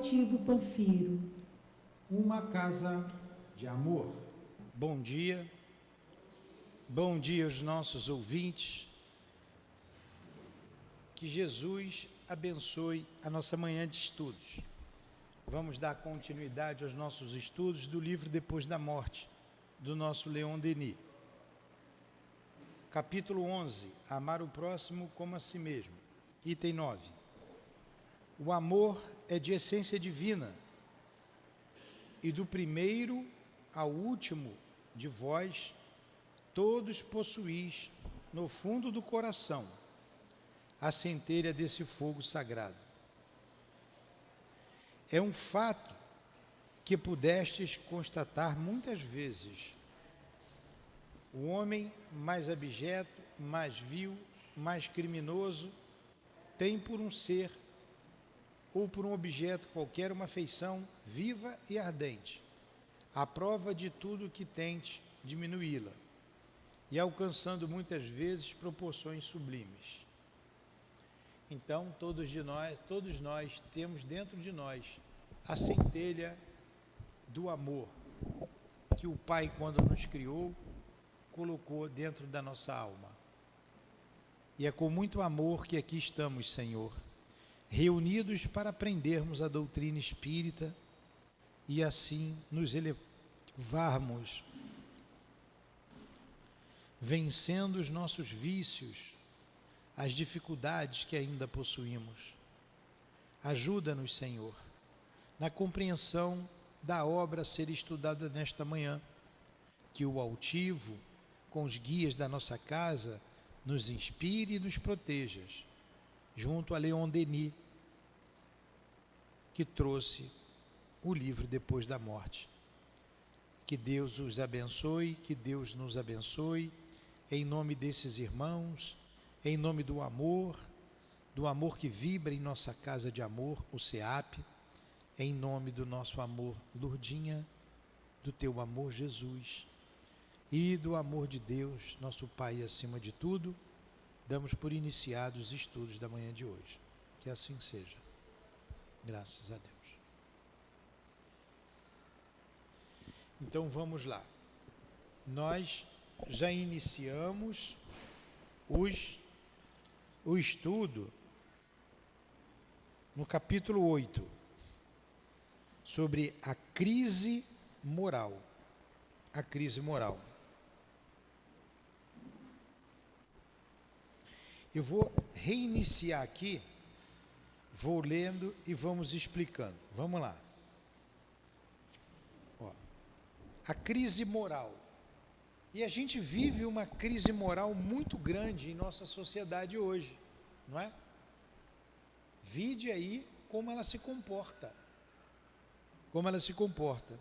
altivo Panfiro. Uma casa de amor. Bom dia aos nossos ouvintes. Que Jesus abençoe a nossa manhã de estudos. Vamos dar continuidade aos nossos estudos do livro Depois da Morte, do nosso Leon Denis. Capítulo 11, amar o próximo como a si mesmo. Item 9. O amor é de essência divina, e do primeiro ao último de vós, todos possuís no fundo do coração a centelha desse fogo sagrado. É um fato que pudestes constatar muitas vezes. O homem mais abjeto, mais vil, mais criminoso, tem por um ser ou por um objeto qualquer uma afeição viva e ardente, à prova de tudo que tente diminuí-la, e alcançando muitas vezes proporções sublimes. Então, todos nós temos dentro de nós a centelha do amor que o Pai, quando nos criou, colocou dentro da nossa alma. E é com muito amor que aqui estamos, Senhor, reunidos para aprendermos a doutrina espírita e assim nos elevarmos, vencendo os nossos vícios, as dificuldades que ainda possuímos. Ajuda-nos, Senhor, na compreensão da obra a ser estudada nesta manhã, que o altivo, com os guias da nossa casa, nos inspire e nos proteja, junto a Leon Denis, que trouxe o livro Depois da Morte. Que Deus os abençoe, que Deus nos abençoe, em nome desses irmãos, em nome do amor que vibra em nossa casa de amor, o SEAP, em nome do nosso amor, Lourdinha, do teu amor, Jesus, e do amor de Deus, nosso Pai acima de tudo, damos por iniciados os estudos da manhã de hoje. Que assim seja. Graças a Deus. Então vamos lá. Nós já iniciamos o estudo no capítulo 8, sobre a crise moral. A crise moral. Eu vou reiniciar aqui, vou lendo e vamos explicando. Vamos lá. Ó, a crise moral. E a gente vive uma crise moral muito grande em nossa sociedade hoje, não é? Vide aí como ela se comporta. Como ela se comporta.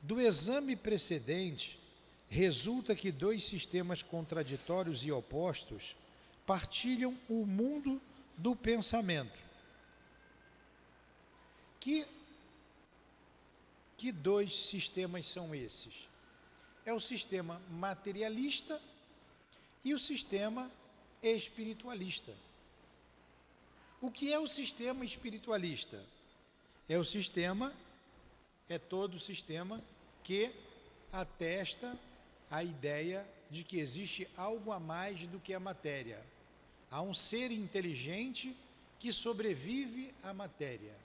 Do exame precedente, resulta que dois sistemas contraditórios e opostos partilham o mundo do pensamento. Que dois sistemas são esses? É o sistema materialista e o sistema espiritualista. O que é o sistema espiritualista? É todo o sistema que atesta a ideia de que existe algo a mais do que a matéria. Há um ser inteligente que sobrevive à matéria.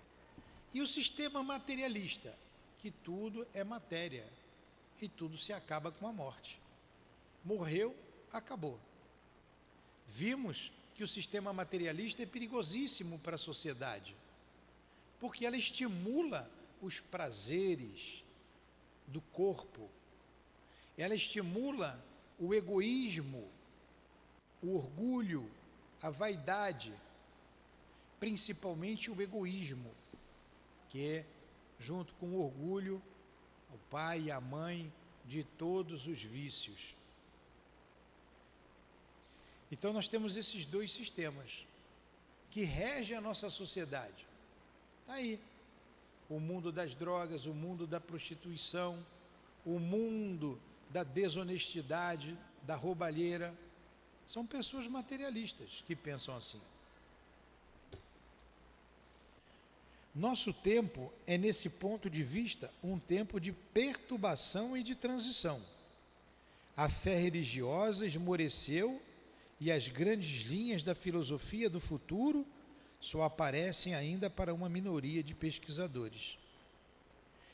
E o sistema materialista, que tudo é matéria e tudo se acaba com a morte. Morreu, acabou. Vimos que o sistema materialista é perigosíssimo para a sociedade, porque ela estimula os prazeres do corpo, ela estimula o egoísmo, o orgulho, a vaidade, principalmente o egoísmo, que é, junto com o orgulho, o pai e a mãe de todos os vícios. Então nós temos esses dois sistemas que regem a nossa sociedade. Está aí o mundo das drogas, o mundo da prostituição, o mundo da desonestidade, da roubalheira. São pessoas materialistas que pensam assim. Nosso tempo é, nesse ponto de vista, um tempo de perturbação e de transição. A fé religiosa esmoreceu e as grandes linhas da filosofia do futuro só aparecem ainda para uma minoria de pesquisadores.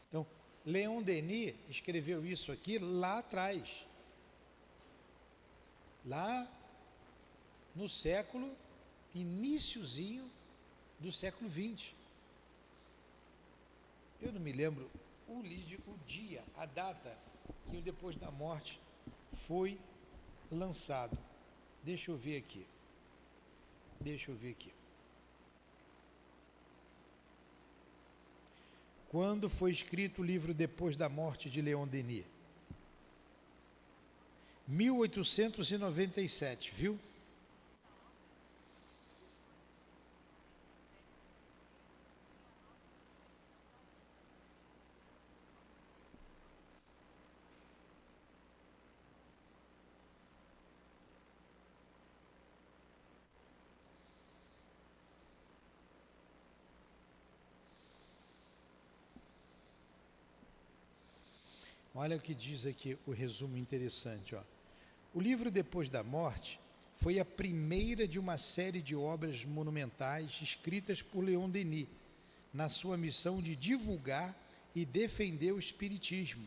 Então, Leon Denis escreveu isso aqui lá atrás, lá no iniciozinho do século XX. Eu não me lembro o dia, a data que o Depois da Morte foi lançado. Deixa eu ver aqui. Quando foi escrito o livro Depois da Morte de Leon Denis? 1897, viu? Olha o que diz aqui o resumo interessante, ó. O livro Depois da Morte foi a primeira de uma série de obras monumentais escritas por Leon Denis, na sua missão de divulgar e defender o Espiritismo,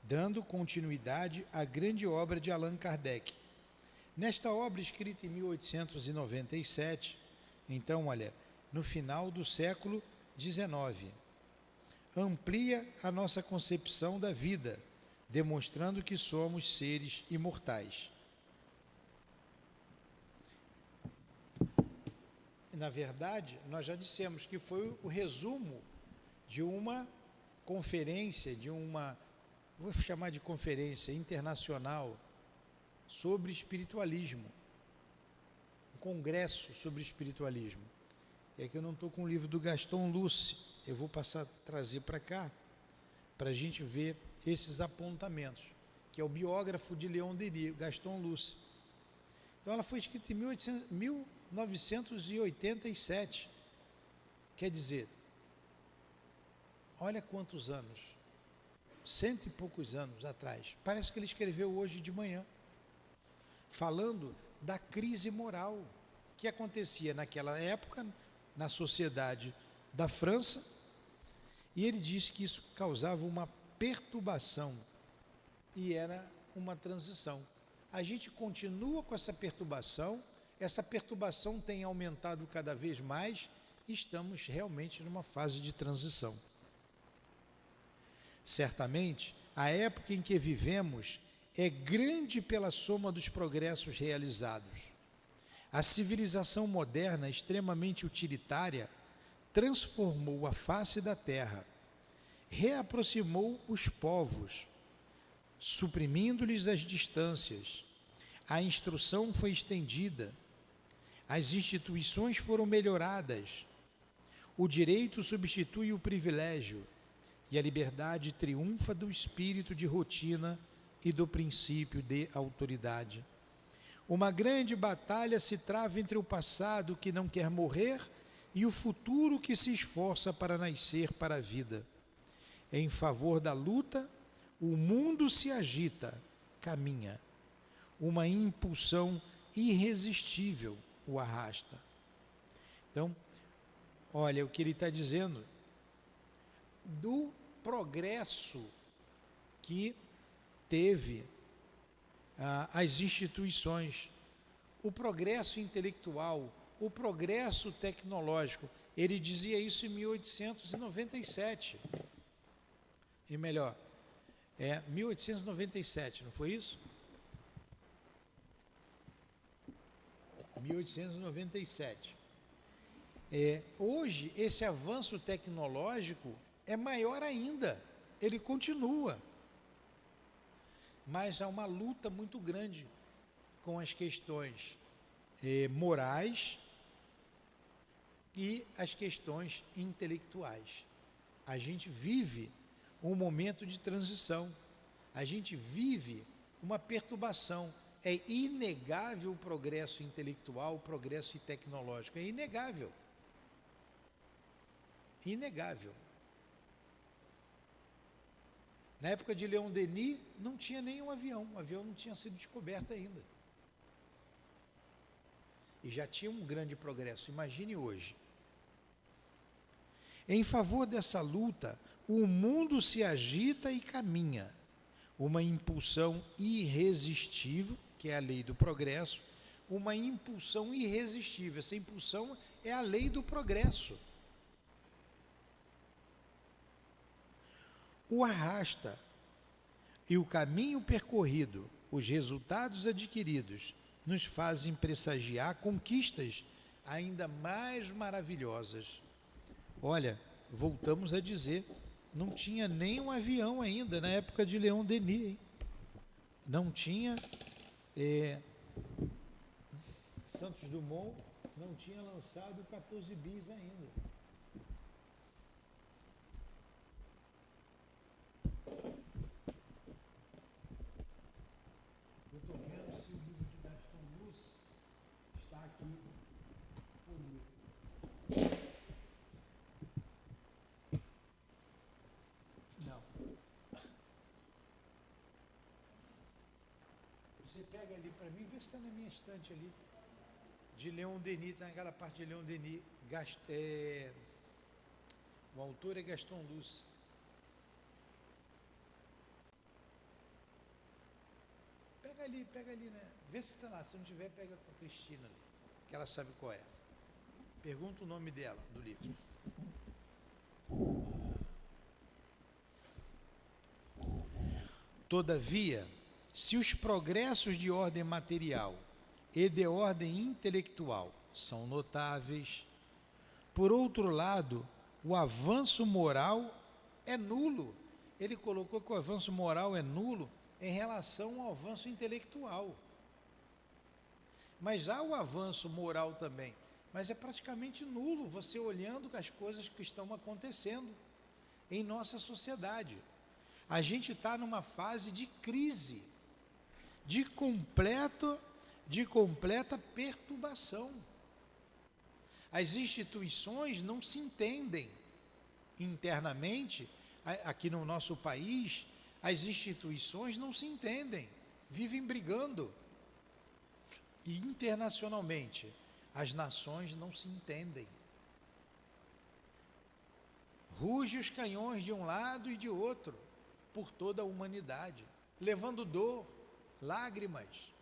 dando continuidade à grande obra de Allan Kardec. Nesta obra, escrita em 1897, então, olha, no final do século XIX, amplia a nossa concepção da vida, demonstrando que somos seres imortais. Na verdade, nós já dissemos que foi o resumo de uma conferência, vou chamar de conferência internacional sobre espiritualismo, um congresso sobre espiritualismo. É que eu não estou com o livro do Gaston Luce, eu vou trazer para cá, para a gente ver esses apontamentos, que é o biógrafo de Leon Denis, Gaston Luce. Então ela foi escrita em 1987, quer dizer, olha quantos anos, 100 e poucos anos atrás, parece que ele escreveu hoje de manhã, falando da crise moral que acontecia naquela época, na sociedade da França, e ele disse que isso causava uma perturbação e era uma transição. A gente continua com essa perturbação tem aumentado cada vez mais e estamos realmente numa fase de transição. Certamente, a época em que vivemos é grande pela soma dos progressos realizados. A civilização moderna, extremamente utilitária, transformou a face da terra, reaproximou os povos, suprimindo-lhes as distâncias. A instrução foi estendida, as instituições foram melhoradas, o direito substitui o privilégio e a liberdade triunfa do espírito de rotina e do princípio de autoridade. Uma grande batalha se trava entre o passado que não quer morrer e o futuro que se esforça para nascer para a vida. Em favor da luta, o mundo se agita, caminha. Uma impulsão irresistível o arrasta. Então, olha o que ele está dizendo do progresso que teve as instituições, o progresso intelectual, o progresso tecnológico. Ele dizia isso em 1897. E melhor, 1897, não foi isso? 1897. Hoje, esse avanço tecnológico é maior ainda, ele continua. Mas há uma luta muito grande com as questões morais e as questões intelectuais. A gente vive um momento de transição, a gente vive uma perturbação. É inegável o progresso intelectual, o progresso tecnológico, é inegável. inegável. Na época de Leon Denis, não tinha nenhum avião, o avião não tinha sido descoberto ainda. E já tinha um grande progresso, imagine hoje. Em favor dessa luta, o mundo se agita e caminha. Uma impulsão irresistível, que é a lei do progresso, uma impulsão irresistível. Essa impulsão é a lei do progresso. O arrasta e o caminho percorrido, os resultados adquiridos, nos fazem pressagiar conquistas ainda mais maravilhosas. Olha, voltamos a dizer, não tinha nem um avião ainda na época de Leon Denis, hein? Não tinha, Santos Dumont não tinha lançado 14 bis ainda. Eu estou vendo se o livro de Gaston Luz está aqui comigo. Não. Você pega ali para mim, vê se está na minha estante ali. De Leon Denis, está naquela parte de Leon Denis. O autor é Gaston Luz. Pega ali, né? Vê se está lá. Se não tiver, pega com a Cristina ali, que ela sabe qual é. Pergunta o nome dela, do livro. Todavia, se os progressos de ordem material e de ordem intelectual são notáveis, por outro lado, o avanço moral é nulo. Ele colocou que o avanço moral é nulo em relação ao avanço intelectual. Mas há o avanço moral também, mas é praticamente nulo você olhando as coisas que estão acontecendo em nossa sociedade. A gente está numa fase de crise, de completa perturbação. As instituições não se entendem internamente. Aqui no nosso país, as instituições não se entendem, vivem brigando. E internacionalmente, as nações não se entendem. Rugem os canhões de um lado e de outro, por toda a humanidade, levando dor, lágrimas.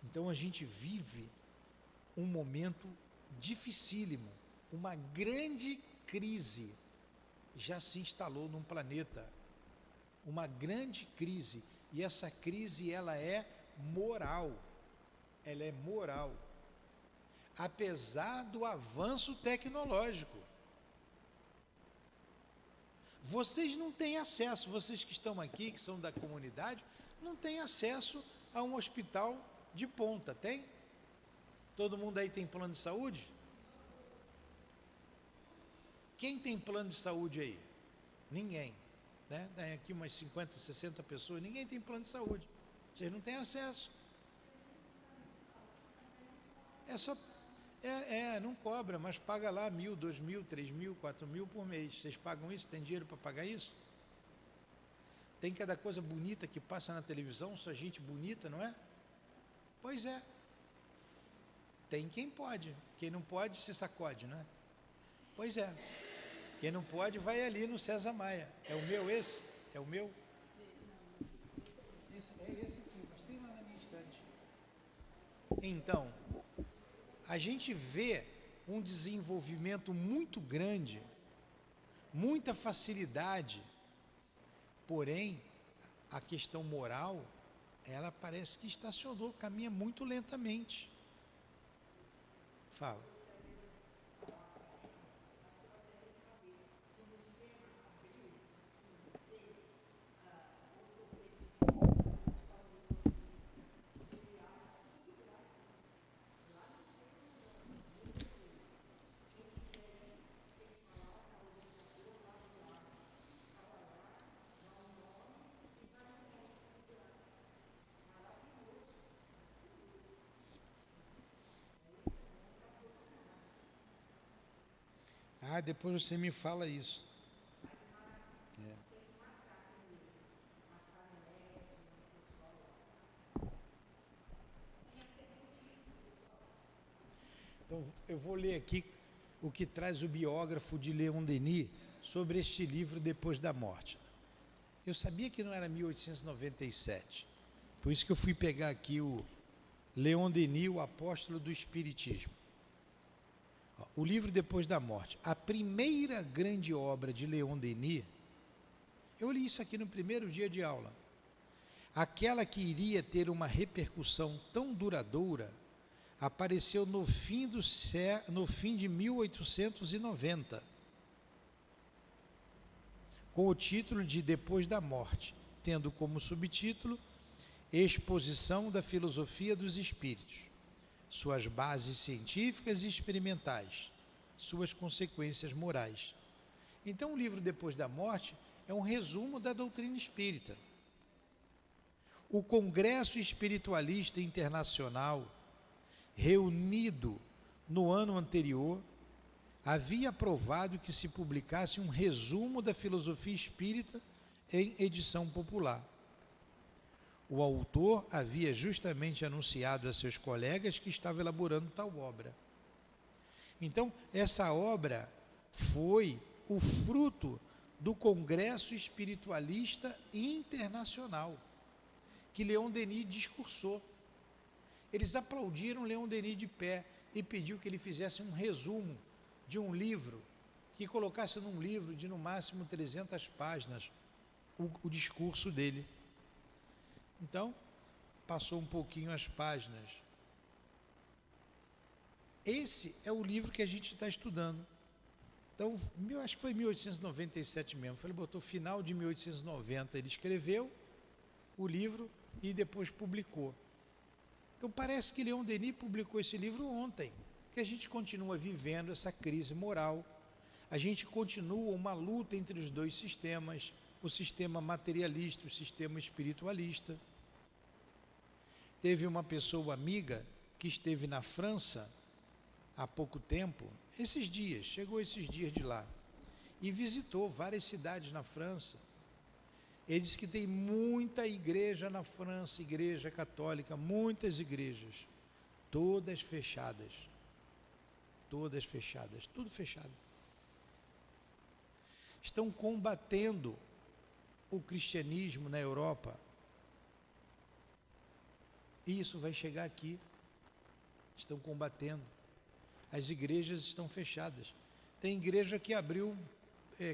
Então a gente vive um momento dificílimo, uma grande crise já se instalou num planeta, uma grande crise, e essa crise ela é moral, apesar do avanço tecnológico. Vocês não têm acesso, vocês que estão aqui, que são da comunidade, não têm acesso a um hospital de ponta, tem? Todo mundo aí tem plano de saúde? Quem tem plano de saúde aí? Ninguém, né? Tem aqui umas 50, 60 pessoas, ninguém tem plano de saúde. Vocês não têm acesso. É só, não cobra, mas paga lá 1.000, 2.000, 3.000, 4.000 por mês. Vocês pagam isso? Tem dinheiro para pagar isso? Tem cada coisa bonita que passa na televisão, só gente bonita, não é? Pois é. Tem quem pode, quem não pode se sacode, não é? Pois é. Quem não pode vai ali no César Maia. É o meu esse? É o meu? É esse aqui, mas tem lá na minha estante. Então, a gente vê um desenvolvimento muito grande, muita facilidade, porém, a questão moral, ela parece que estacionou, caminha muito lentamente. Fala. Ah, depois você me fala isso. É. Então, eu vou ler aqui o que traz o biógrafo de Leon Denis sobre este livro Depois da Morte. Eu sabia que não era 1897, por isso que eu fui pegar aqui o Leon Denis, o apóstolo do Espiritismo. O livro Depois da Morte, a primeira grande obra de Leon Denis, eu li isso aqui no primeiro dia de aula, aquela que iria ter uma repercussão tão duradoura, apareceu no fim de 1890, com o título de Depois da Morte, tendo como subtítulo Exposição da Filosofia dos Espíritos, suas bases científicas e experimentais, suas consequências morais. Então, o livro Depois da Morte é um resumo da doutrina espírita. O Congresso Espiritualista Internacional, reunido no ano anterior, havia aprovado que se publicasse um resumo da filosofia espírita em edição popular. O autor havia justamente anunciado a seus colegas que estava elaborando tal obra. Então, essa obra foi o fruto do Congresso Espiritualista Internacional, que Leon Denis discursou. Eles aplaudiram Leon Denis de pé e pediu que ele fizesse um resumo de um livro, que colocasse num livro de no máximo 300 páginas o discurso dele. Então, passou um pouquinho as páginas. Esse é o livro que a gente está estudando. Então, eu acho que foi 1897 mesmo. Ele botou final de 1890. Ele escreveu o livro e depois publicou. Então, parece que Leon Denis publicou esse livro ontem, que a gente continua vivendo essa crise moral. A gente continua uma luta entre os dois sistemas, o sistema materialista e o sistema espiritualista. Teve uma pessoa amiga que esteve na França há pouco tempo, chegou esses dias de lá, e visitou várias cidades na França. Ele disse que tem muita igreja na França, igreja católica, muitas igrejas, todas fechadas, tudo fechado. Estão combatendo o cristianismo na Europa. E isso vai chegar aqui. Estão combatendo. As igrejas estão fechadas. Tem igreja que abriu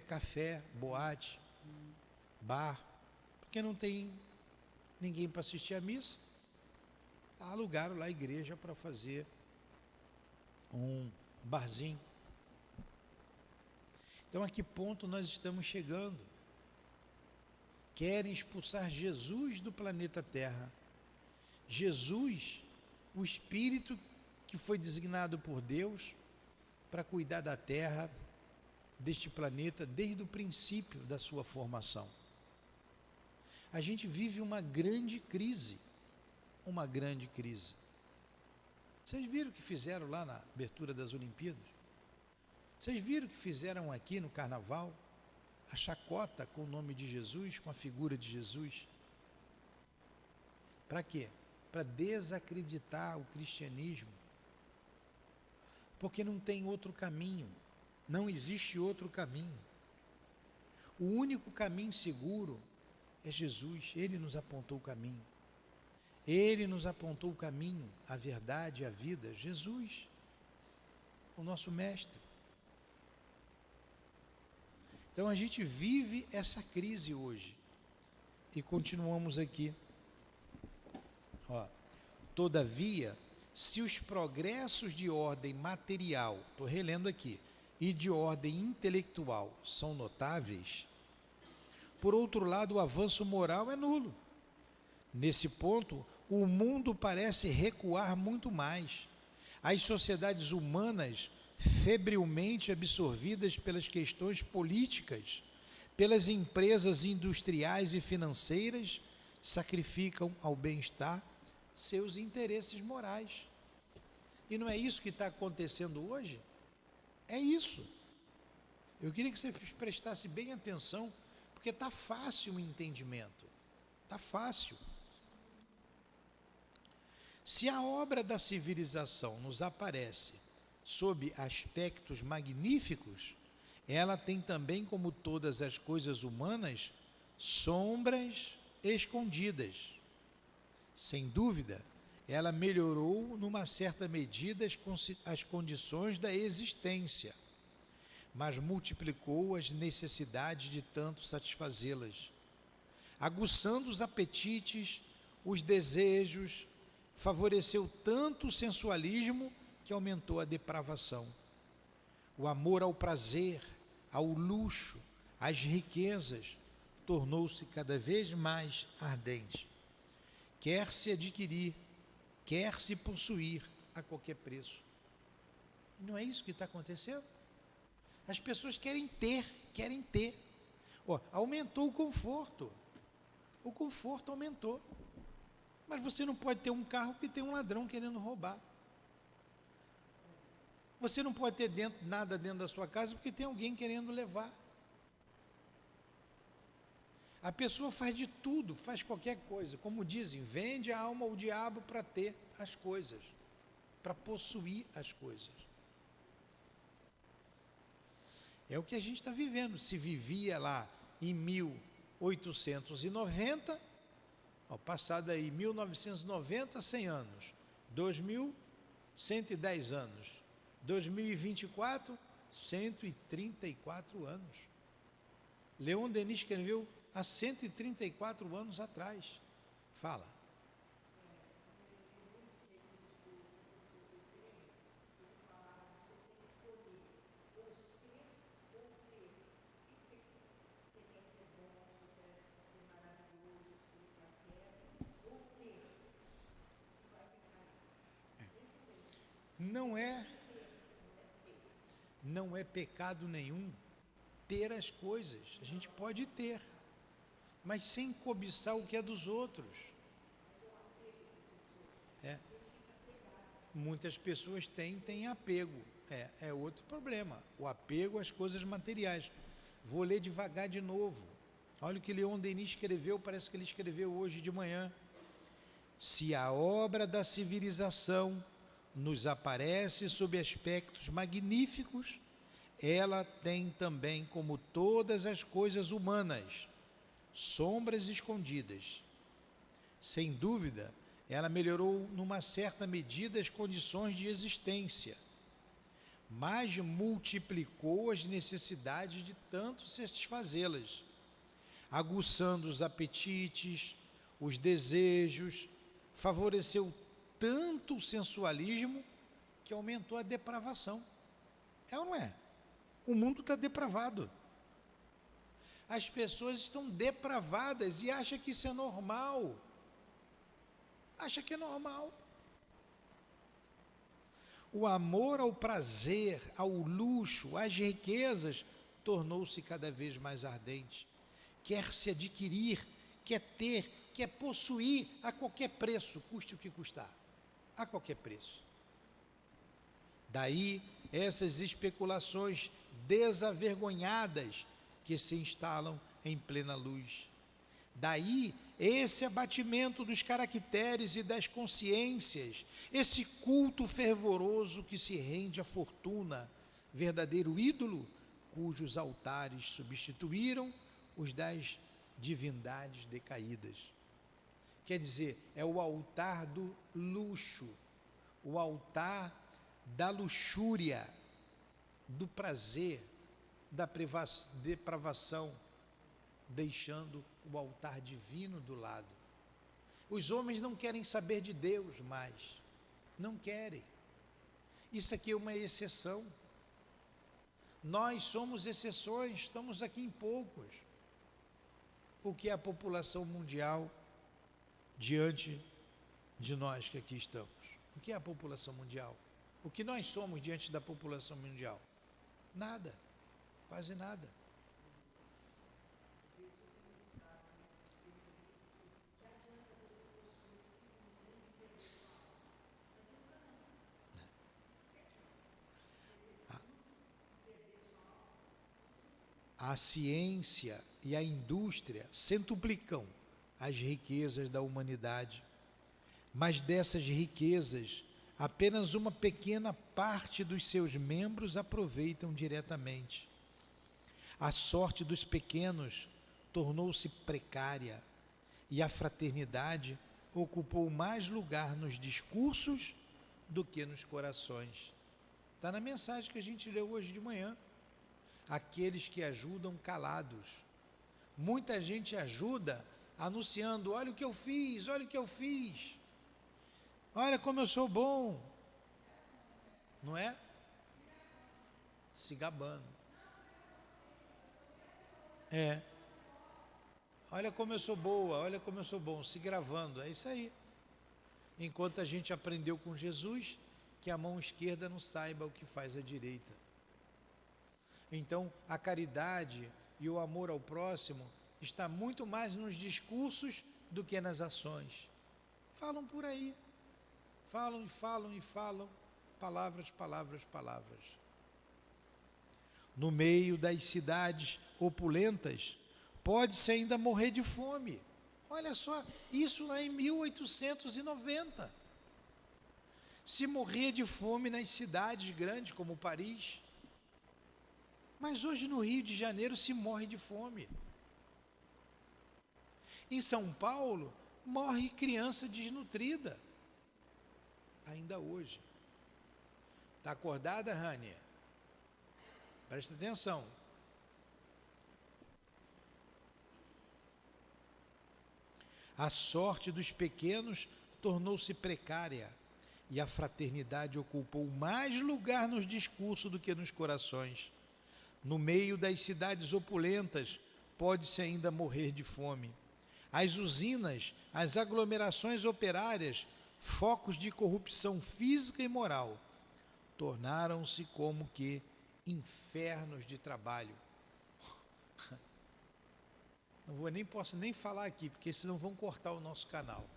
café, boate, bar, porque não tem ninguém para assistir à missa. Alugaram lá a igreja para fazer um barzinho. Então, a que ponto nós estamos chegando? Querem expulsar Jesus do planeta Terra. Jesus, o Espírito que foi designado por Deus para cuidar da Terra, deste planeta, desde o princípio da sua formação. A gente vive uma grande crise. Vocês viram o que fizeram lá na abertura das Olimpíadas? Vocês viram o que fizeram aqui no Carnaval? A chacota com o nome de Jesus, com a figura de Jesus. Para quê? Para desacreditar o cristianismo. Porque não tem outro caminho. Não existe outro caminho. O único caminho seguro é Jesus. Ele nos apontou o caminho. Ele nos apontou o caminho, a verdade, a vida. Jesus, o nosso mestre. Então a gente vive essa crise hoje. E continuamos aqui. Todavia, se os progressos de ordem material, estou relendo aqui, e de ordem intelectual são notáveis, por outro lado, o avanço moral é nulo. Nesse ponto, o mundo parece recuar muito mais. As sociedades humanas, febrilmente absorvidas pelas questões políticas, pelas empresas industriais e financeiras, sacrificam ao bem-estar seus interesses morais. E não é isso que está acontecendo hoje? É isso. Eu queria que você prestasse bem atenção, porque está fácil o entendimento. Está fácil. Se a obra da civilização nos aparece sob aspectos magníficos, ela tem também, como todas as coisas humanas, sombras escondidas. Sem dúvida, ela melhorou numa certa medida as condições da existência, mas multiplicou as necessidades de tanto satisfazê-las, aguçando os apetites, os desejos, favoreceu tanto o sensualismo que aumentou a depravação. O amor ao prazer, ao luxo, às riquezas, tornou-se cada vez mais ardente. Quer se adquirir, quer se possuir a qualquer preço. Não é isso que está acontecendo? As pessoas querem ter. Aumentou o conforto. O conforto aumentou. Mas você não pode ter um carro que tem um ladrão querendo roubar. Você não pode ter nada dentro da sua casa porque tem alguém querendo levar. A pessoa faz de tudo, faz qualquer coisa. Como dizem, vende a alma ao diabo para ter as coisas, para possuir as coisas. É o que a gente está vivendo. Se vivia lá em 1890, passado aí 1990, 100 anos. 2000, 110 anos. 2024, 134 anos. Leon Denis escreveu há 134 anos atrás. Fala. Não é pecado nenhum ter as coisas. A gente pode ter, mas sem cobiçar o que é dos outros. Muitas pessoas têm apego. É outro problema. O apego às coisas materiais. Vou ler devagar de novo. Olha o que Leon Denis escreveu, parece que ele escreveu hoje de manhã. Se a obra da civilização nos aparece sob aspectos magníficos, ela tem também, como todas as coisas humanas, sombras escondidas. Sem dúvida, ela melhorou numa certa medida as condições de existência, mas multiplicou as necessidades de tanto satisfazê-las, aguçando os apetites, os desejos, favoreceu tanto o sensualismo que aumentou a depravação. É ou não é? O mundo está depravado. As pessoas estão depravadas e acham que isso é normal. Acha que é normal. O amor ao prazer, ao luxo, às riquezas, tornou-se cada vez mais ardente. Quer se adquirir, quer ter, quer possuir a qualquer preço, custe o que custar. A qualquer preço. Daí essas especulações desavergonhadas que se instalam em plena luz. Daí esse abatimento dos caracteres e das consciências, esse culto fervoroso que se rende à fortuna, verdadeiro ídolo, cujos altares substituíram os das divindades decaídas. Quer dizer, é o altar do luxo, o altar da luxúria, do prazer, da depravação, deixando o altar divino do lado. Os homens não querem saber de Deus mais, não querem. Isso aqui é uma exceção. Nós somos exceções, estamos aqui em poucos. O que é a população mundial diante de nós que aqui estamos? O que é a população mundial? O que nós somos diante da população mundial? Nada, quase nada. A ciência e a indústria centuplicam as riquezas da humanidade, mas dessas riquezas, apenas uma pequena parte dos seus membros aproveitam diretamente. A sorte dos pequenos tornou-se precária e a fraternidade ocupou mais lugar nos discursos do que nos corações. Está na mensagem que a gente leu hoje de manhã. Aqueles que ajudam calados. Muita gente ajuda anunciando: olha o que eu fiz, olha o que eu fiz. Olha como eu sou bom. Não é? Se gabando. É. Olha como eu sou boa, olha como eu sou bom, se gravando, é isso aí. Enquanto a gente aprendeu com Jesus que a mão esquerda não saiba o que faz a direita. Então, a caridade e o amor ao próximo está muito mais nos discursos do que nas ações. Falam por aí. Falam e falam e falam. Palavras, palavras, palavras. No meio das cidades opulentas, pode-se ainda morrer de fome. Olha só, isso lá em 1890. Se morria de fome nas cidades grandes como Paris. Mas hoje no Rio de Janeiro se morre de fome. Em São Paulo, morre criança desnutrida. Ainda hoje. Está acordada, Rânia? Presta atenção. A sorte dos pequenos tornou-se precária e a fraternidade ocupou mais lugar nos discursos do que nos corações. No meio das cidades opulentas, pode-se ainda morrer de fome. As usinas, as aglomerações operárias, focos de corrupção física e moral, tornaram-se como que infernos de trabalho. Posso nem falar aqui, porque senão vão cortar o nosso canal.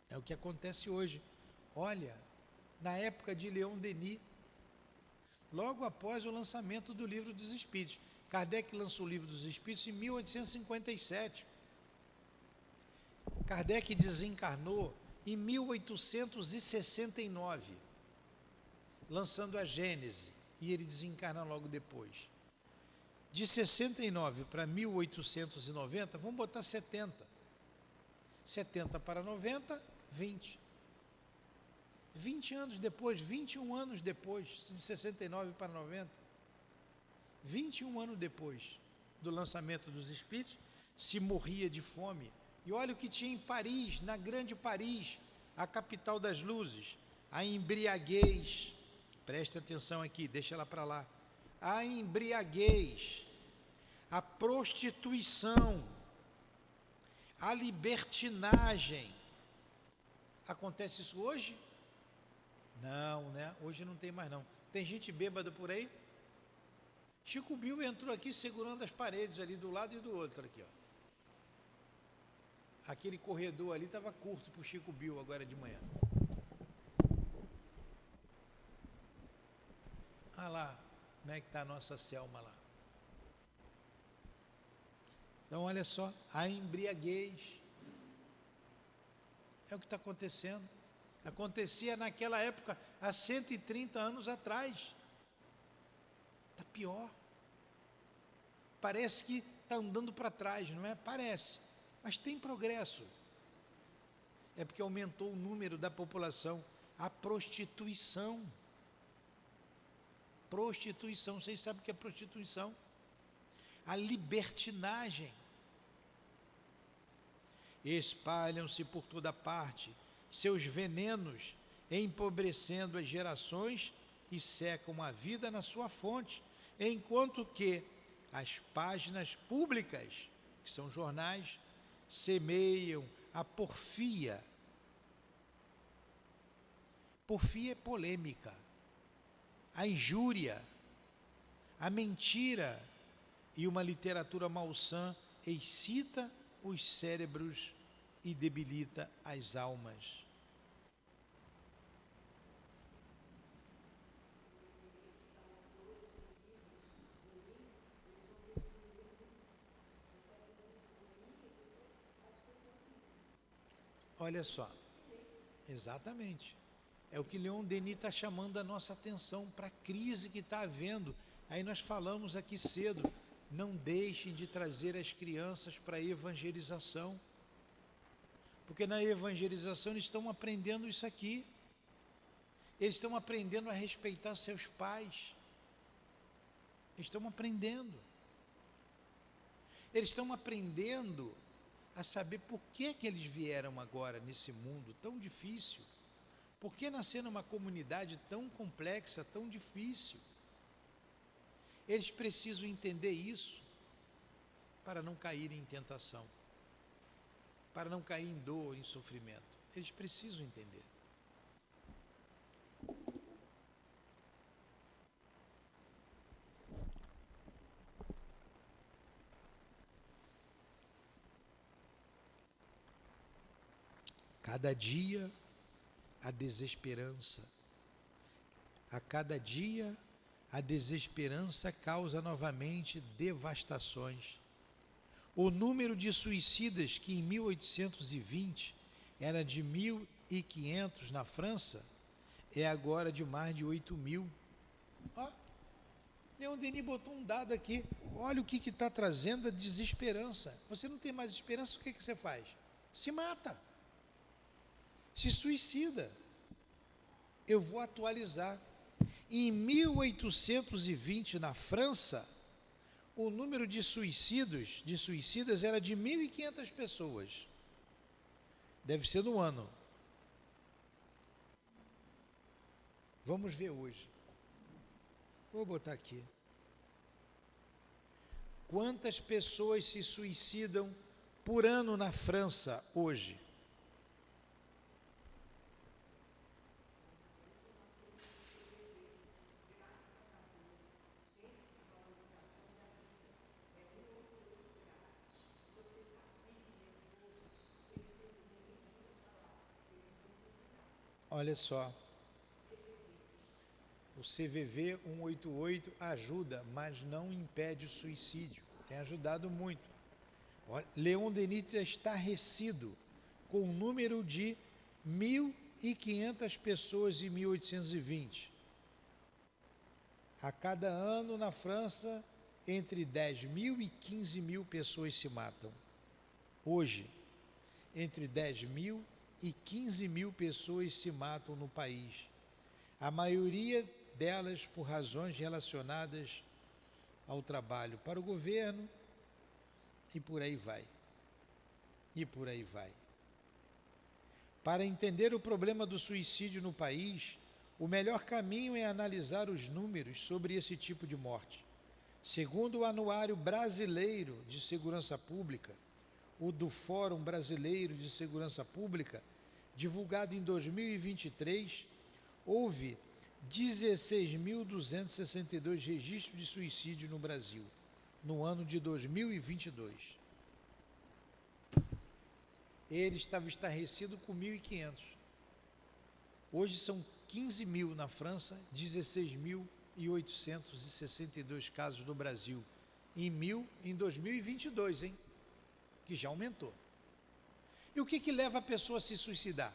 É o que acontece hoje. Olha, na época de Leon Denis, logo após o lançamento do Livro dos Espíritos. Kardec lançou o Livro dos Espíritos em 1857. Kardec desencarnou em 1869, lançando a Gênese, e ele desencarna logo depois. De 69 para 1890, vamos botar 70. 70 para 90, 20. 20 anos depois, 21 anos depois, de 69 para 90, 21 anos depois do lançamento dos Espíritos, se morria de fome. E olha o que tinha em Paris, na grande Paris, a capital das luzes, a embriaguez. Preste atenção aqui, deixa ela para lá. A embriaguez, a prostituição, a libertinagem. Acontece isso hoje? Não, né? Hoje não tem mais não. Tem gente bêbada por aí? Chico Bill entrou aqui segurando as paredes ali do lado e do outro aqui, ó. Aquele corredor ali estava curto para o Chico Bill agora de manhã. Ah lá, como é que está a nossa Selma lá? Então olha só, a embriaguez. É o que está acontecendo. Acontecia naquela época, há 130 anos atrás. Está pior. Parece que está andando para trás, não é? Parece. Mas tem progresso. É porque aumentou o número da população. A prostituição. Prostituição. Vocês sabem o que é prostituição? A libertinagem. Espalham-se por toda parte seus venenos, empobrecendo as gerações e secam a vida na sua fonte, enquanto que as páginas públicas, que são jornais, semeiam a porfia. Porfia é polêmica, a injúria, a mentira e uma literatura malsã excita os cérebros e debilita as almas. Olha só, exatamente. É o que Leon Denis está chamando a nossa atenção para a crise que está havendo. Aí nós falamos aqui cedo, não deixem de trazer as crianças para a evangelização. Porque na evangelização eles estão aprendendo isso aqui. Eles estão aprendendo a respeitar seus pais. Eles estão aprendendo. Eles estão aprendendo a saber por que eles vieram agora nesse mundo tão difícil. Por que nascer numa comunidade tão complexa, tão difícil? Eles precisam entender isso para não cair em tentação, para não cair em dor, em sofrimento. Eles precisam entender. Cada dia a desesperança. A cada dia a desesperança causa novamente devastações. O número de suicidas, que em 1820 era de 1.500 na França, é agora de mais de 8.000. Ó, Leon Denis botou um dado aqui. Olha o que está trazendo a desesperança. Você não tem mais esperança, o que você faz? Se mata. Se suicida. Eu vou atualizar. Em 1820, na França, o número de suicidas era de 1.500 pessoas. Deve ser no ano. Vamos ver hoje. Vou botar aqui. Quantas pessoas se suicidam por ano na França hoje? Olha só, o CVV 188 ajuda, mas não impede o suicídio. Tem ajudado muito. Olha, Leon Denis está estarrecido com o número de 1.500 pessoas em 1820. A cada ano na França, entre 10.000 e 15.000 pessoas se matam. Hoje, entre 10.000 e 15.000 pessoas se matam no país. A maioria delas por razões relacionadas ao trabalho para o governo e por aí vai. E por aí vai. Para entender o problema do suicídio no país, o melhor caminho é analisar os números sobre esse tipo de morte. Segundo o Anuário Brasileiro de Segurança Pública, o do Fórum Brasileiro de Segurança Pública, divulgado em 2023, houve 16.262 registros de suicídio no Brasil, no ano de 2022. Ele estava estarrecido com 1.500. Hoje são 15.000 na França, 16.862 casos no Brasil. Em 2022, hein? Que já aumentou. E o que leva a pessoa a se suicidar?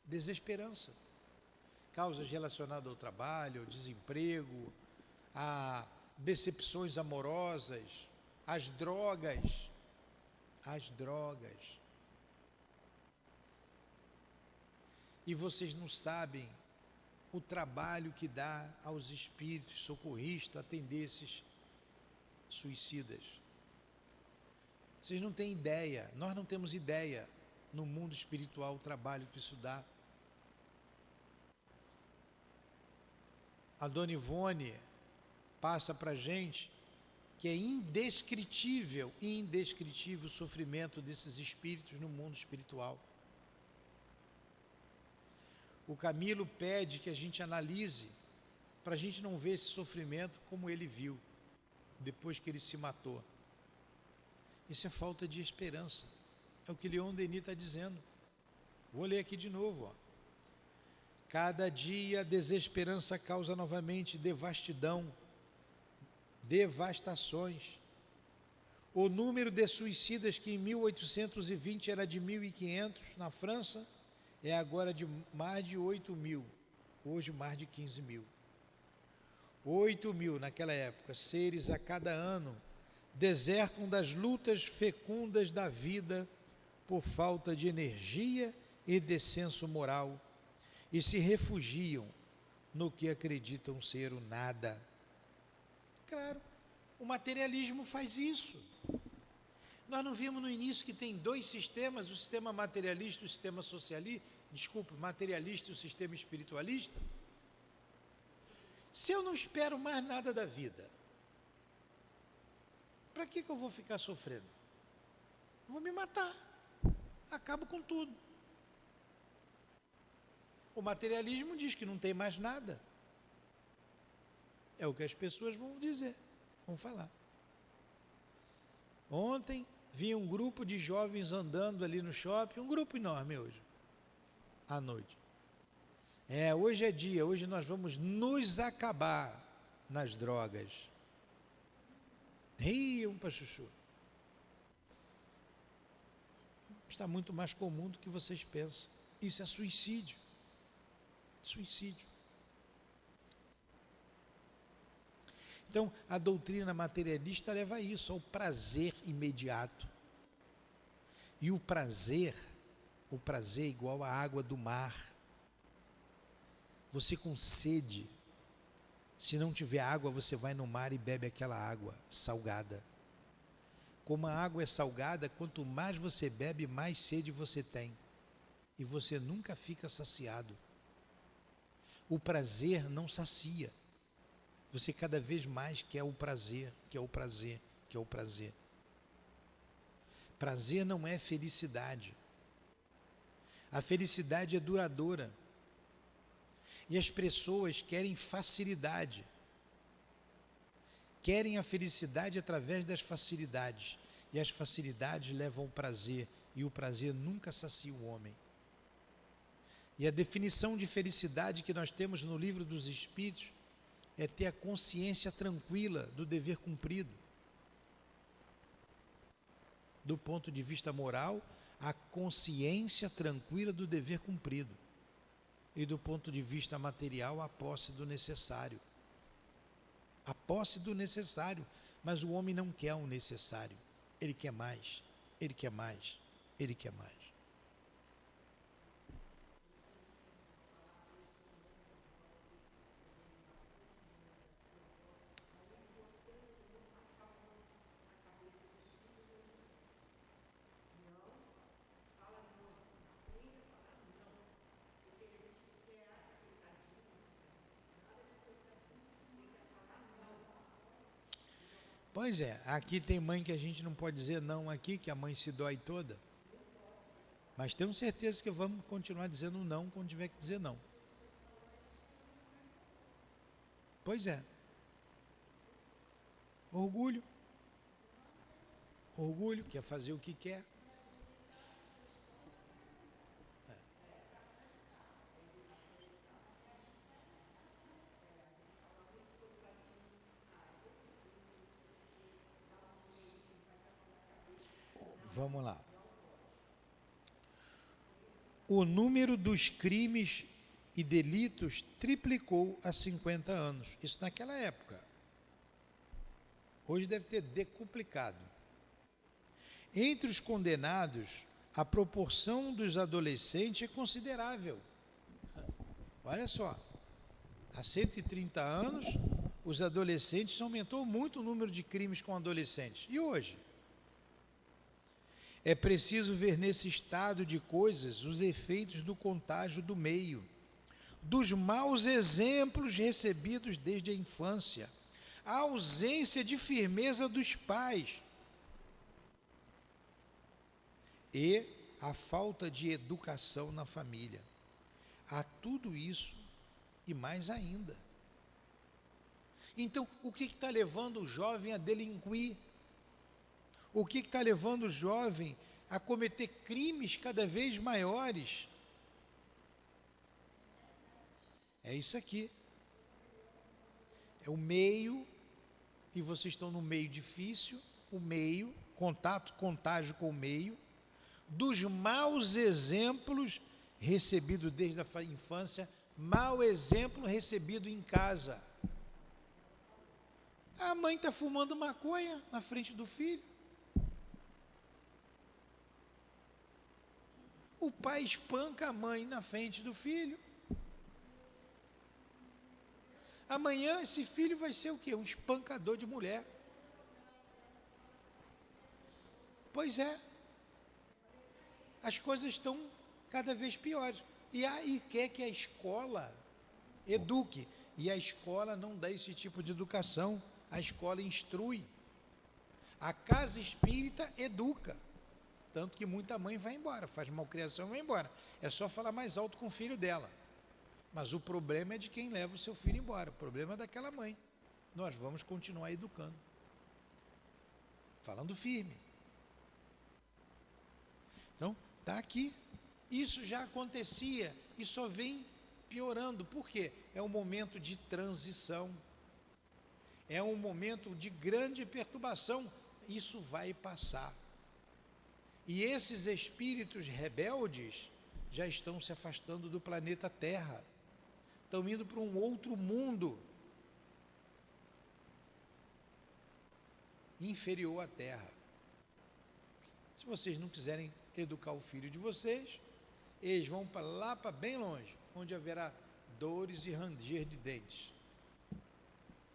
Desesperança. Causas relacionadas ao trabalho, ao desemprego, a decepções amorosas, às drogas. As drogas. E vocês não sabem o trabalho que dá aos espíritos socorristas atender esses suicidas. Vocês não têm ideia, nós não temos ideia no mundo espiritual o trabalho que isso dá. A Dona Ivone passa para a gente que é indescritível o sofrimento desses espíritos no mundo espiritual. O Camilo pede que a gente analise para a gente não ver esse sofrimento como ele viu depois que ele se matou. Isso é falta de esperança. É o que Leon Denis está dizendo. Vou ler aqui de novo. Ó. Cada dia a desesperança causa novamente devastações. O número de suicidas, que em 1820 era de 1.500 na França, é agora de mais de 8.000. Hoje, mais de 15.000. 8.000 naquela época, seres a cada ano desertam das lutas fecundas da vida por falta de energia e de senso moral e se refugiam no que acreditam ser o nada. Claro, o materialismo faz isso. Nós não vimos no início que tem dois sistemas, o sistema materialista e o sistema socialista, materialista e o sistema espiritualista? Se eu não espero mais nada da vida, para que eu vou ficar sofrendo? Vou me matar, acabo com tudo. O materialismo diz que não tem mais nada. É o que as pessoas vão dizer, vão falar. Ontem vi um grupo de jovens andando ali no shopping, um grupo enorme hoje, à noite. Hoje é dia, hoje nós vamos nos acabar nas drogas. Riam para chuchu. Está muito mais comum do que vocês pensam. Isso é suicídio. Suicídio. Então, a doutrina materialista leva a isso, ao prazer imediato. E o prazer é igual à água do mar. Você com sede, se não tiver água, você vai no mar e bebe aquela água salgada. Como a água é salgada, quanto mais você bebe, mais sede você tem. E você nunca fica saciado. O prazer não sacia. Você cada vez mais quer o prazer, quer o prazer, quer o prazer. Prazer não é felicidade. A felicidade é duradoura. E as pessoas querem facilidade. Querem a felicidade através das facilidades. E as facilidades levam ao prazer. E o prazer nunca sacia o homem. E a definição de felicidade que nós temos no Livro dos Espíritos é ter a consciência tranquila do dever cumprido. Do ponto de vista moral, a consciência tranquila do dever cumprido. E do ponto de vista material, a posse do necessário. A posse do necessário, mas o homem não quer o necessário. Ele quer mais, ele quer mais, ele quer mais. Pois é, aqui tem mãe que a gente não pode dizer não aqui, que a mãe se dói toda. Mas temos certeza que vamos continuar dizendo não quando tiver que dizer não. Pois é. Orgulho. Orgulho, quer fazer o que quer. Vamos lá. O número dos crimes e delitos triplicou há 50 anos. Isso naquela época. Hoje deve ter decuplicado. Entre os condenados, a proporção dos adolescentes é considerável. Olha só, há 130 anos, os adolescentes aumentou muito o número de crimes com adolescentes. E hoje? É preciso ver nesse estado de coisas os efeitos do contágio do meio, dos maus exemplos recebidos desde a infância, a ausência de firmeza dos pais e a falta de educação na família. Há tudo isso e mais ainda. Então, o que está levando o jovem a delinquir? O que está levando o jovem a cometer crimes cada vez maiores? É isso aqui. É o meio, e vocês estão no meio difícil, o meio, contágio com o meio, dos maus exemplos recebidos desde a infância, mau exemplo recebido em casa. A mãe está fumando maconha na frente do filho. O pai espanca a mãe na frente do filho. Amanhã esse filho vai ser o quê? Um espancador de mulher. Pois é. As coisas estão cada vez piores. E aí quer que a escola eduque. E a escola não dá esse tipo de educação. A escola instrui. A casa espírita educa. Tanto que muita mãe vai embora, faz malcriação e vai embora. É só falar mais alto com o filho dela. Mas o problema é de quem leva o seu filho embora. O problema é daquela mãe. Nós vamos continuar educando. Falando firme. Então, está aqui. Isso já acontecia e só vem piorando. Por quê? É um momento de transição. É um momento de grande perturbação. Isso vai passar. E esses espíritos rebeldes já estão se afastando do planeta Terra. Estão indo para um outro mundo inferior à Terra. Se vocês não quiserem educar o filho de vocês, eles vão para lá, para bem longe, onde haverá dores e ranger de dentes.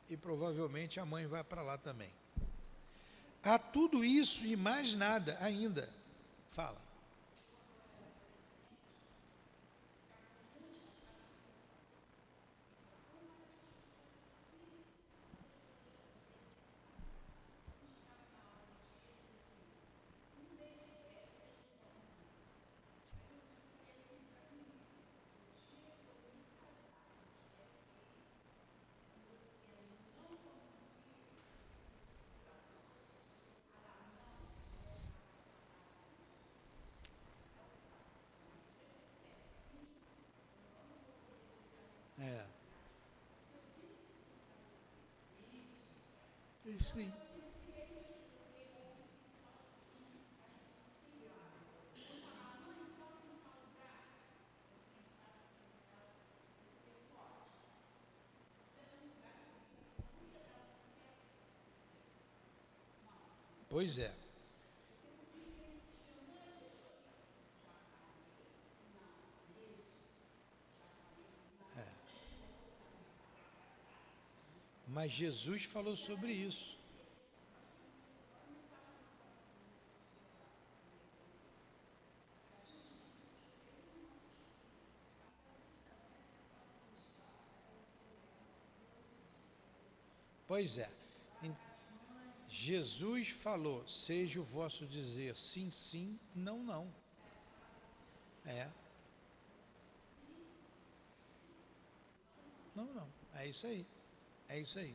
E provavelmente a mãe vai para lá também. Há tudo isso e mais nada ainda. Fala. Sim. Pois é. Mas Jesus falou sobre isso. Pois é. Jesus falou, seja o vosso dizer sim, sim, não, não. Não, não. É isso aí. É isso aí.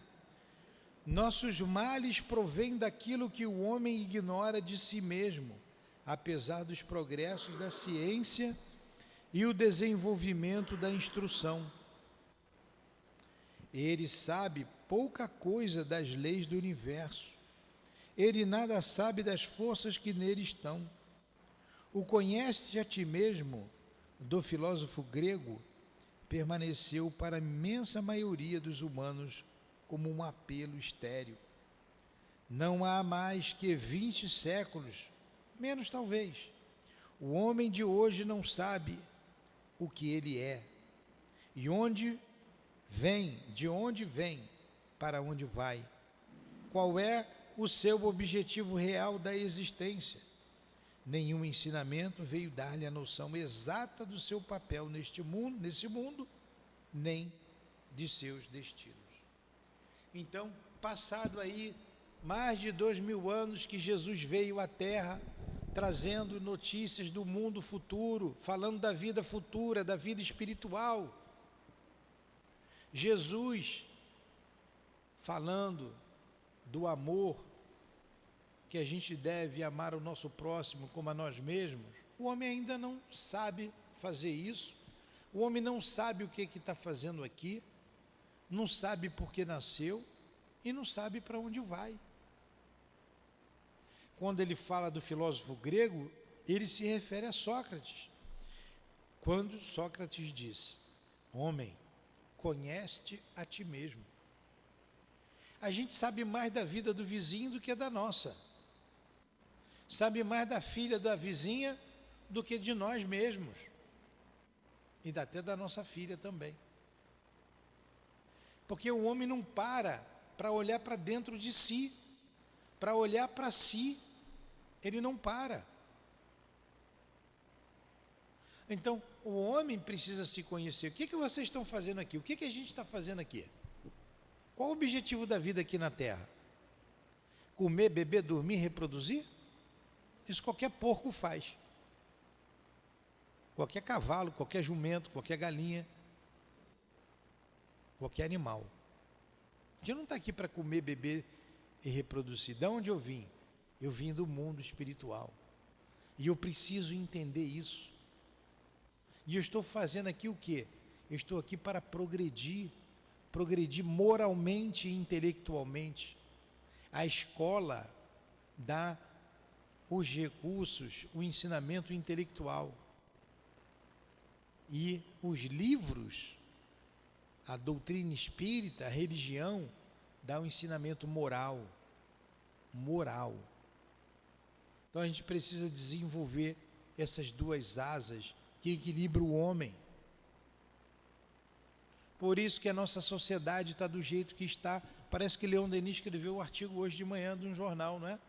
Nossos males provêm daquilo que o homem ignora de si mesmo, apesar dos progressos da ciência e o desenvolvimento da instrução. Ele sabe pouca coisa das leis do universo. Ele nada sabe das forças que nele estão. O conhece a ti mesmo, do filósofo grego, permaneceu para a imensa maioria dos humanos como um apelo estéril. Não há mais que 20 séculos, menos talvez. O homem de hoje não sabe o que ele é, e de onde vem, para onde vai. Qual é o seu objetivo real da existência? Nenhum ensinamento veio dar-lhe a noção exata do seu papel nesse mundo, nem de seus destinos. Então, passado aí mais de 2000 anos que Jesus veio à Terra, trazendo notícias do mundo futuro, falando da vida futura, da vida espiritual. Jesus falando do amor, que a gente deve amar o nosso próximo como a nós mesmos. O homem ainda não sabe fazer isso. O homem não sabe o que está fazendo aqui, não sabe por que nasceu e não sabe para onde vai. quando ele fala do filósofo grego, ele se refere a Sócrates. Quando Sócrates diz: homem, conhece-te a ti mesmo. A gente sabe mais da vida do vizinho do que da nossa. Sabe mais da filha da vizinha do que de nós mesmos. E até da nossa filha também. Porque o homem não para olhar para dentro de si, para olhar para si, ele não para. Então, o homem precisa se conhecer. O que vocês estão fazendo aqui? O que a gente está fazendo aqui? Qual o objetivo da vida aqui na Terra? Comer, beber, dormir, reproduzir? Isso qualquer porco faz. Qualquer cavalo, qualquer jumento, qualquer galinha, qualquer animal. A gente não está aqui para comer, beber e reproduzir. De onde eu vim? Eu vim do mundo espiritual. E eu preciso entender isso. E eu estou fazendo aqui o quê? Eu estou aqui para progredir moralmente e intelectualmente. A escola dá os recursos, o ensinamento intelectual. E os livros, a doutrina espírita, a religião, dá um ensinamento moral. Então a gente precisa desenvolver essas duas asas que equilibram o homem. Por isso que a nossa sociedade está do jeito que está. Parece que Leon Denis escreveu o artigo hoje de manhã de um jornal, não é?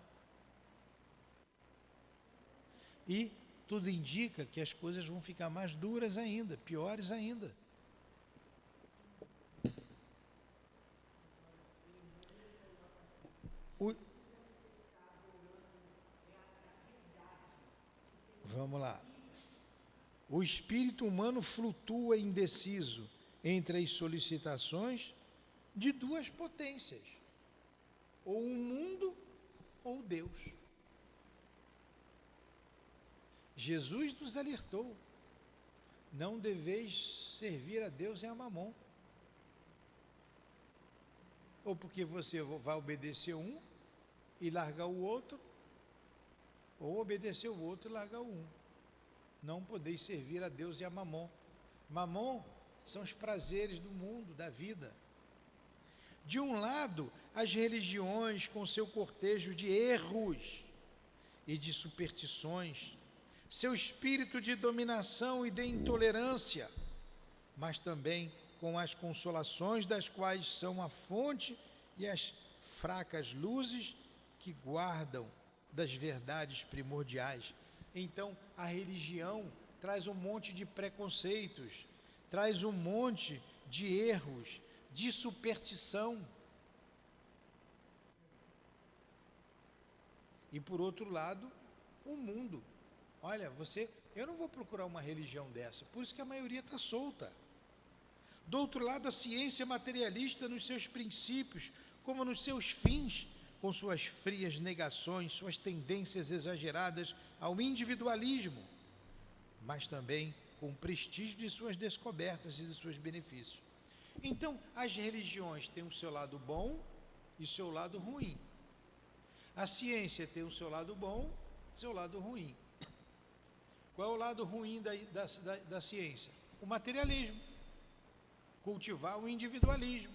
E tudo indica que as coisas vão ficar mais duras ainda, piores ainda. Vamos lá. O espírito humano flutua indeciso entre as solicitações de duas potências, ou o mundo ou Deus. Jesus nos alertou: não deveis servir a Deus e a Mamon. Ou porque você vai obedecer um e largar o outro, ou obedecer o outro e largar o um. Não podeis servir a Deus e a Mamon. Mamon são os prazeres do mundo, da vida. De um lado, as religiões com seu cortejo de erros e de superstições, seu espírito de dominação e de intolerância, mas também com as consolações das quais são a fonte e as fracas luzes que guardam das verdades primordiais. Então, a religião traz um monte de preconceitos, traz um monte de erros, de superstição. E por outro lado, o mundo. Olha, eu não vou procurar uma religião dessa, por isso que a maioria está solta. Do outro lado, a ciência materialista nos seus princípios, como nos seus fins, com suas frias negações, suas tendências exageradas ao individualismo, mas também com o prestígio de suas descobertas e de seus benefícios. Então, as religiões têm o seu lado bom e o seu lado ruim. A ciência tem o seu lado bom e o seu lado ruim. Qual é o lado ruim da ciência? O materialismo. Cultivar o individualismo,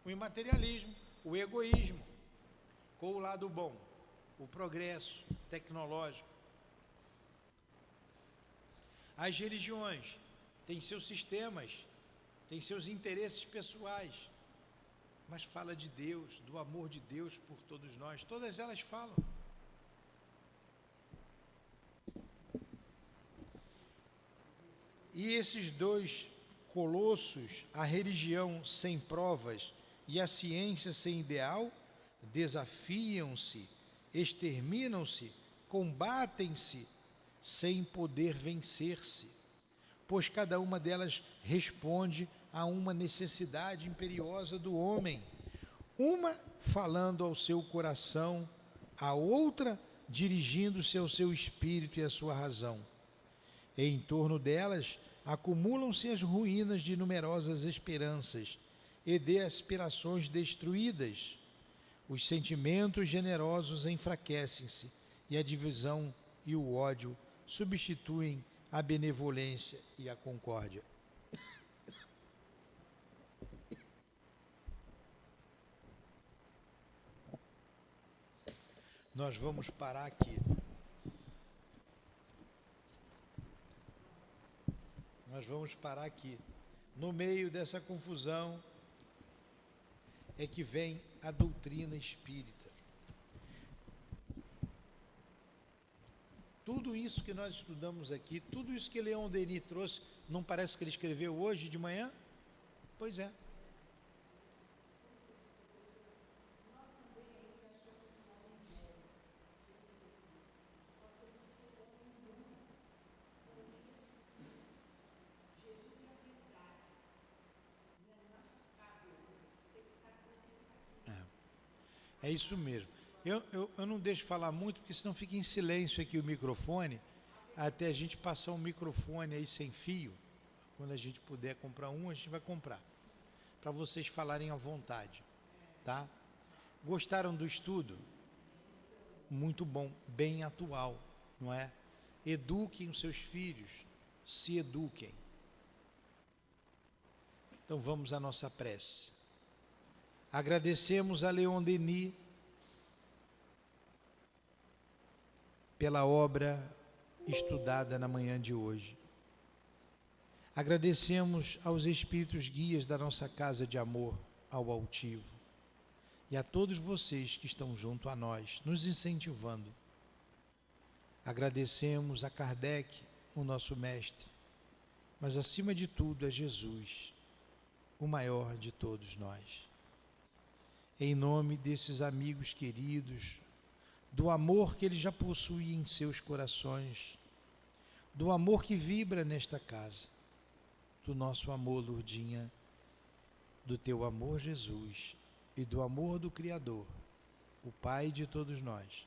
o imaterialismo, o egoísmo. Qual o lado bom? O progresso tecnológico. As religiões têm seus sistemas, têm seus interesses pessoais, mas fala de Deus, do amor de Deus por todos nós. Todas elas falam. E esses dois colossos, a religião sem provas e a ciência sem ideal, desafiam-se, exterminam-se, combatem-se, sem poder vencer-se, pois cada uma delas responde a uma necessidade imperiosa do homem, uma falando ao seu coração, a outra dirigindo-se ao seu espírito e à sua razão. E em torno delas acumulam-se as ruínas de numerosas esperanças e de aspirações destruídas. Os sentimentos generosos enfraquecem-se e a divisão e o ódio substituem a benevolência e a concórdia. Nós vamos parar aqui. Nós vamos parar aqui. No meio dessa confusão é que vem a doutrina espírita. Tudo isso que nós estudamos aqui, tudo isso que Leon Denis trouxe, não parece que ele escreveu hoje de manhã? Pois é. É isso mesmo. Eu não deixo falar muito, porque senão fica em silêncio aqui o microfone, até a gente passar um microfone aí sem fio. Quando a gente puder comprar um, a gente vai comprar, para vocês falarem à vontade, tá? Gostaram do estudo? Muito bom, bem atual, não é? Eduquem os seus filhos, se eduquem. Então vamos à nossa prece. Agradecemos a Leon Denis pela obra estudada na manhã de hoje. Agradecemos aos espíritos guias da nossa casa de amor, ao altivo, e a todos vocês que estão junto a nós, nos incentivando. Agradecemos a Kardec, o nosso mestre, mas acima de tudo a Jesus, o maior de todos nós. Em nome desses amigos queridos, do amor que eles já possuem em seus corações, do amor que vibra nesta casa, do nosso amor, Lourdinha, do teu amor, Jesus, e do amor do Criador, o Pai de todos nós,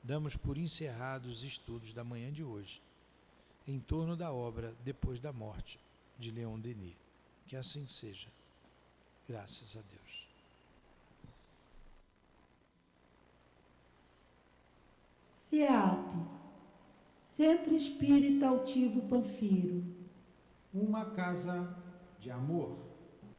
damos por encerrados os estudos da manhã de hoje, em torno da obra Depois da Morte, de Leon Denis. Que assim seja. Graças a Deus. CEAP, Centro Espírita Altivo Panfiro. Uma casa de amor.